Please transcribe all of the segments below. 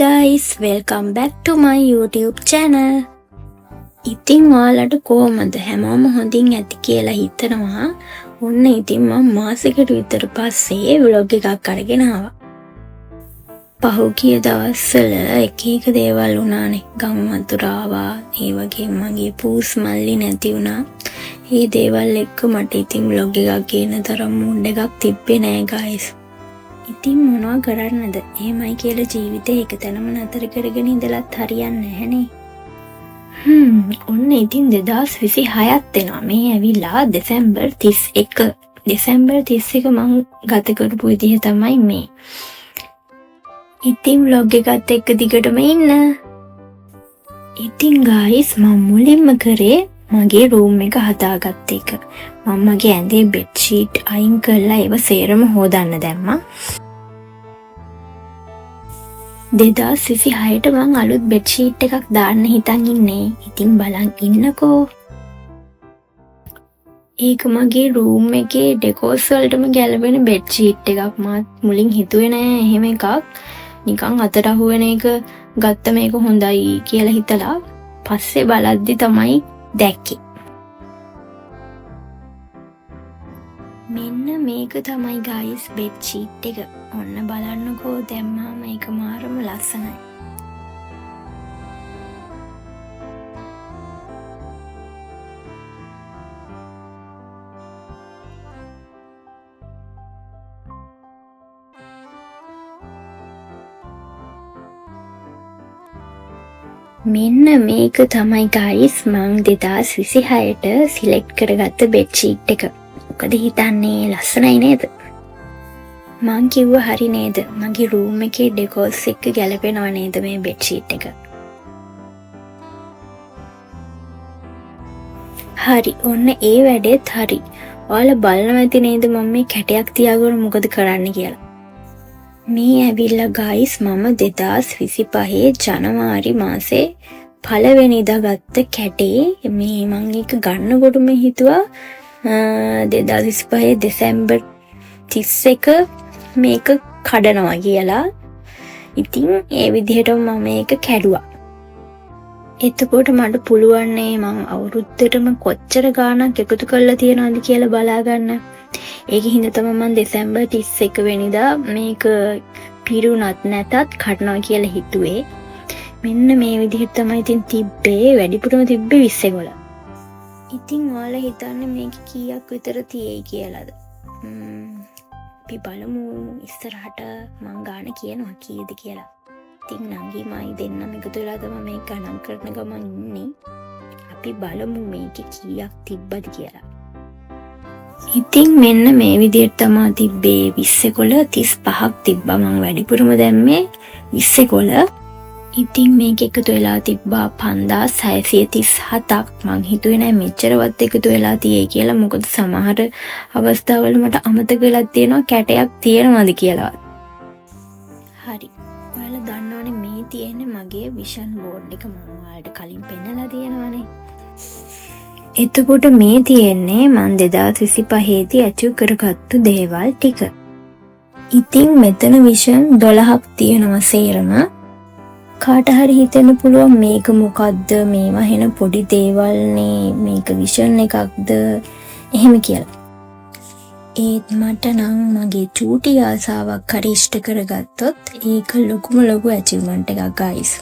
guys, welcome back to my YouTube channel. ඉතින් ඔයාලට කොහමද හැමෝම හොඳින් ඇති කියලා හිතනවා. ඔන්න ඉතින් මම මාසෙකට විතර පස්සේ vlog එකක් අරගෙන ආවා. පහුගිය දවස්වල එක එක දේවල් වුණානේ. ගම් වතුර ආවා. ඒ වගේම මගේ පූස් මල්ලි නැති වුණා. මේ දේවල් එක්ක මට ඉතින් vlog එකක් ගේන තරම් mood එකක් තිබ්බේ නෑ guys. ඉතින් මොනවා කරන්නද? එහෙමයි කියලා ජීවිතේ එක තැනම නතර කරගෙන ඉඳලත් හරියන්නේ නැහනේ. ඔන්න ඉතින් 2026ක් වෙනවා. මේ ඇවිල්ලා දෙසැම්බර් 31. දෙසැම්බර් 31 මම ගත කරපු විදිහ තමයි මේ. ඉතින් vlog එකත් එක්ක දිගටම ඉන්න. ඉතින් guys මම මුලින්ම කරේ මගේ room එක හදාගත්ත එක. මම මගේ ඇඳේ bed sheet අයින් කරලා ඒව සේරම හොදන්න දැම්මා. 2026ට මං අලුත් bed sheet එකක් දාන්න හිතන් ඉන්නේ. ඉතින් බලන් ඉන්නකෝ. ඒක මගේ room එකේ decors වලටම ගැලපෙන bed sheet එකක්. මම මුලින් හිතුවේ නෑ එහෙම එකක්. නිකන් අතට අහුවෙන එක ගත්ත මේක හොඳයි කියලා හිතලා පස්සේ බලද්දි තමයි දැක්කේ. මෙන්න මේක තමයි guys bed sheet එක. ඔන්න බලන්නකෝ දැම්මා මේක මාරම ලස්සනයි. මෙන්න මේක තමයි guys මං 2026ට සිලෙක්ට් කරගත්ත bed sheet එක. මොකද හිතන්නේ ලස්සනයි නේද? මං කිව්වා හරි නේද? මගේ room එකේ decors එක්ක ගැලපෙනව නේද මේ bed sheet එක? හරි. ඔන්න ඒ වැඩේත් හරි. ඔයාලා බලනවා ඇති නේද මම මේ කැටයක් තියාගෙන මොකද කරන්න කියලා? මේ ඇවිල්ලා guys මම 2025 ජනවාරි මාසේ පළවෙනිදා ගත්ත කැටේ. මේ මං එක ගන්නකොටම හිතුවා 2025 දෙසැම්බර් 31 මේක කඩනවා කියලා. ඉතින් ඒ විදිහටම මම මේක කැඩුවා. එතකොට මට පුළුවන් මං අවුරුද්දටම කොච්චර ගාණක් එකතු කරලා තියනවද කියලා බලා ගන්න. ඒකේ හින්දා තමයි මම දෙසැම්බර් 31 වෙනිදා මේක පිරුණත් නැතත් කඩනවා කියලා හිතුවේ. මෙන්න මේ විදිහට තමයි ඉතින් තිබ්බේ. වැඩිපුරම තිබ්බේ 20 ගොල්ල. ඉතින් ඔයාලා හිතන්නේ මේක කීයක් විතර තියෙයි කියලාද? අපි බලමු ඉස්සරහට මං ගාන කියනවා කීයද කියලා. ඉතින් නංගි මයි දෙන්නම එකතු වෙලා තමයි මේක ගණන් කරන ගමන් ඉන්නේ. අපි බලමු මේකේ කීයක් තිබ්බද කියලා. ඉතින් මෙන්න මේ විදිහට තමයි තිබ්බේ 20 කොළ 35ක් තිබ්බා. මං වැඩිපුරම දැම්මේ 20 කොළ. ඉතින් මේක එකතු වෙලා තිබ්බා 5637ක්. මං හිතුවේ නෑ මෙච්චරවත් එකතු වෙලා තියෙයි කියලා. මොකද සමහර අවස්ථාවල මට අමතක වෙලා තියෙනවා කැටයක් තියෙනවද කියලා. හරි. ඔයාලා දන්නවනේ මේ තියෙන්නේ මගේ විෂන් බෝඩ් එක. මම ඔයාලට කලින් පෙන්නලා තියෙනවානේ. එතකොට මේ තියෙන්නේ මං 2025 දී ඇචීව් කරගත්තු දේවල් ටික. ඉතින් මෙතන විෂන් 12ක් තියෙනවා සේරම. කාට හරි හිතෙන්න පුළුවන් මේක මොකද්ද? මේවා හෙන පොඩි දේවල්නේ. මේක විෂන් එකක්ද? එහෙම කියලා. ඒත් මට නම් මගේ චූටි ආසාවක් හරි ඉෂ්ට කරගත්තොත් ඒක ලොකුම ලොකු ඇචීව්මන්ට් එකක් guys.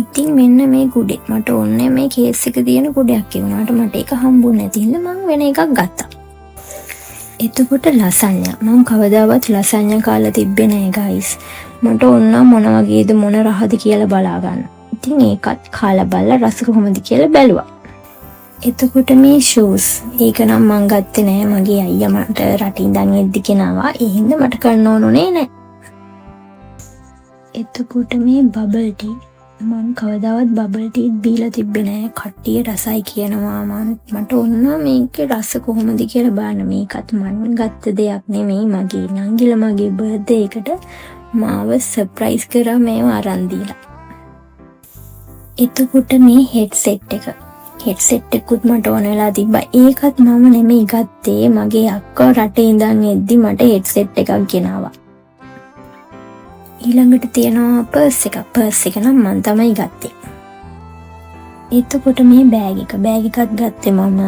ඉතින් මෙන්න මේ කුඩේ මට ඕනේ මේ කේස් එක තියෙන කුඩයක් ඒ වුණාට මට ඒක හම්බුනේ නැති හින්දා මම වෙන එකක් ගත්තා. එතකොට ලසඤ්ඤා මම කවදාවත් ලසඤ්ඤා කාලා තිබ්බේ නෑ guys. මට ඕන මොන වගේද මොන රහද කියලා බලා ගන්න. ඉතින් ඒකත් කාලා බලලා රස කොහොමද කියලා බැලුවා. එතකොට මේ shoes ඒක නම් මං ගත්තේ නෑ. මගේ අයියා මට රටින් ඉඳන් එද්දි ගෙනාවා. ඒ හින්දා මට කරන්න ඕනුනේ නෑ. එතකොට මේ bubble tea මම කවදාවත් බබල් ටී බීලා තිබ්බේ නෑ. කට්ටිය රසයි කියනවා. මට ඕන මේකේ රස කොහොමද කියලා බලන්න. මේකත් මම ගත්ත දෙයක් නෙමෙයි. මගේ නංගිලා මගේ බර්ත්ඩේ එකට මාව සර්ප්‍රයිස් කරා මේව අරන් දීලා. එතකොට මේ හෙඩ්සෙට් එක. හෙඩ්සෙට් එකකුත් මට ඕන වෙලා තිබ්බා. ඒකත් මම නෙමෙයි ගත්තේ. මගේ අක්කා රටේ ඉඳන් එද්දි මට හෙඩ්සෙට් එකක් ගෙනාවා. ඊළඟට තියෙනවා පර්ස් එක නම් මම තමයි ගත්තේ. එතකොට මේ බෑග් එකත් ගත්තේ මම.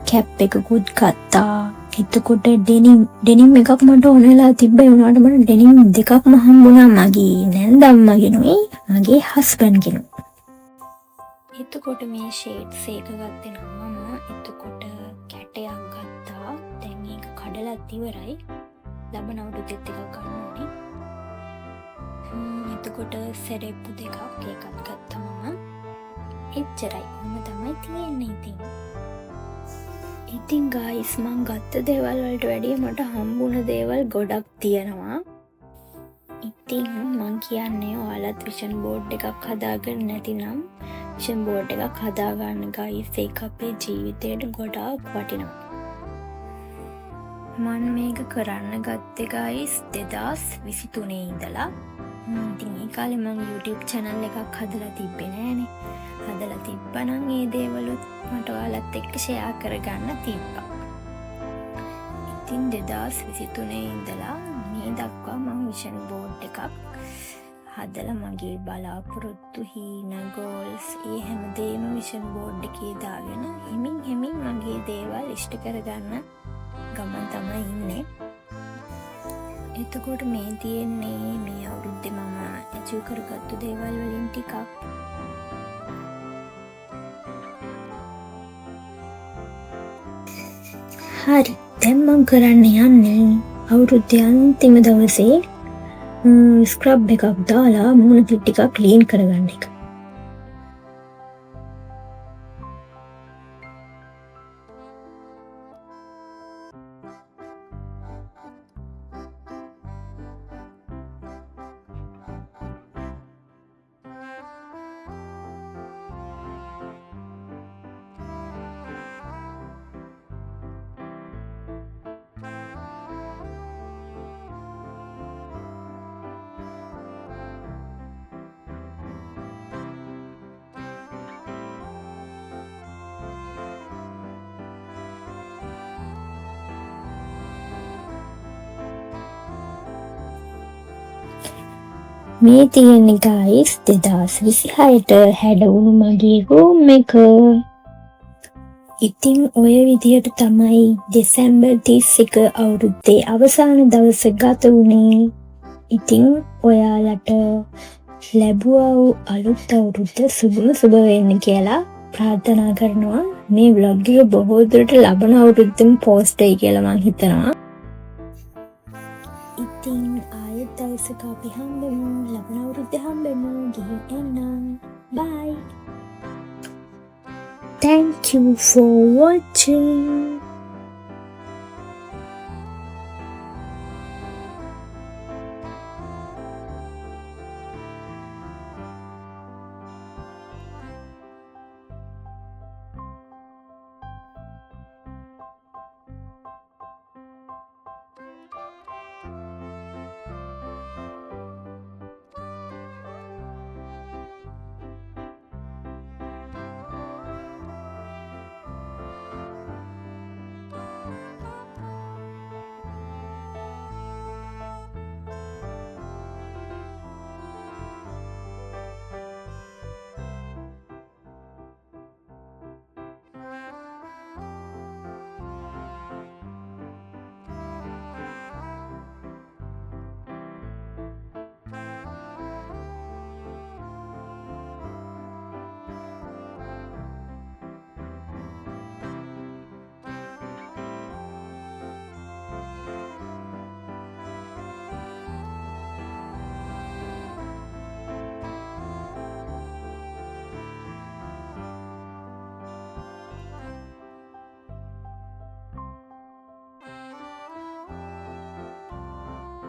කැප් එකකුත් ගත්තා. එතකොට ඩෙනිම් එකක් මට ඕන වෙලා තිබ්බේ වුණාට මට ඩෙනිම් දෙකක්ම හම්බුණා මගේ නැන්දම්මගෙනුයි මගේ හස්බන්ඩ්ගෙනුයි. එතකොට මේ ෂේඩ්ස් එක ගත්තේ නම් මම. එතකොට කැටයක් ගත්තා. දැන් ඒක කඩලත් ඉවරයි. ලබන අවුරුද්දෙත් එකක් ගන්න ඕනේ. එතකොට සෙරෙප්පු දෙකක් ඒකත් ගත්තා මම. එච්චරයි. ඔන්න තමයි තියෙන්නේ ඉතින් ගායිස් මං ගත්ත දේවල් වලට වැඩිය මට හම්බුණ දේවල් ගොඩක් තියෙනවා. ඉතින් මං කියන්නේ ඔයාලත් විෂන් බෝඩ් එකක් හදාගන්න නැතිනම් විෂන් බෝඩ් එකක් හදාගන්න ගායිස්. ඒක අපේ ජීවිතයට ගොඩාක් වටිනවා. මං මේක කරන්න ගත්තේ ගායිස් 2023 ඉඳලා. ඉතින් ඒ කාලේ මං YouTube channel එකක් හදලා තිබ්බේ නෑනේ. හදලා තිබ්බනම් ඒ දේවලුත් මට ඔයාලත් එක්ක ෂෙයා කරගන්න තිබ්බා. ඉතින් 2023 ඉඳලා මේ දක්වා මම විෂන් බෝඩ් එකක් හදලා මගේ බලාපොරොත්තු හීන ගෝල්ස් ඒ හැමදේම විෂන් බෝඩ් එකේ දාගෙන හිමින් මගේ දේවල් ඉෂ්ට කරගන්න ගමන් තමයි ඉන්නේ. එතකොට මේ තියෙන්නේ මේ අවුරුද්දේ මම අචීව් කරගත්තු දේවල් වලින් ටිකක්. හරි, දැන් මම කරන්න යන්නේ අවුරුද්දේ අන්තිම දවසේ ස්ක්‍රබ් එකක් දාලා මූණ ටිකක් ක්ලීන් කරගන්න එක. මේ තියෙන්නේ ගායිස් 2026ට හැඩවුණු මගේ රූම් එක. ඉතින් ඔය විදියට තමයි දෙසැම්බර් 31 අවුරුද්දේ අවසාන දවස ගත වුණේ. ඉතින් ඔයාලට ලැබුවා වූ අලුත් අවුරුද්ද සුබ වෙන්න කියලා ප්‍රාර්ථනා කරනවා. මේ vlog එක බොහෝ දුරට ලබන අවුරුද්දෙම පෝස්ට් වෙයි කියලා මම හිතනවා. ඉතින් ආයෙත් දවසක අපි හම්බෙමු. ලබන අවුරුද්දේ හම්බෙමු. ගිහින් එන්නම්. Bye. Thank you for watching.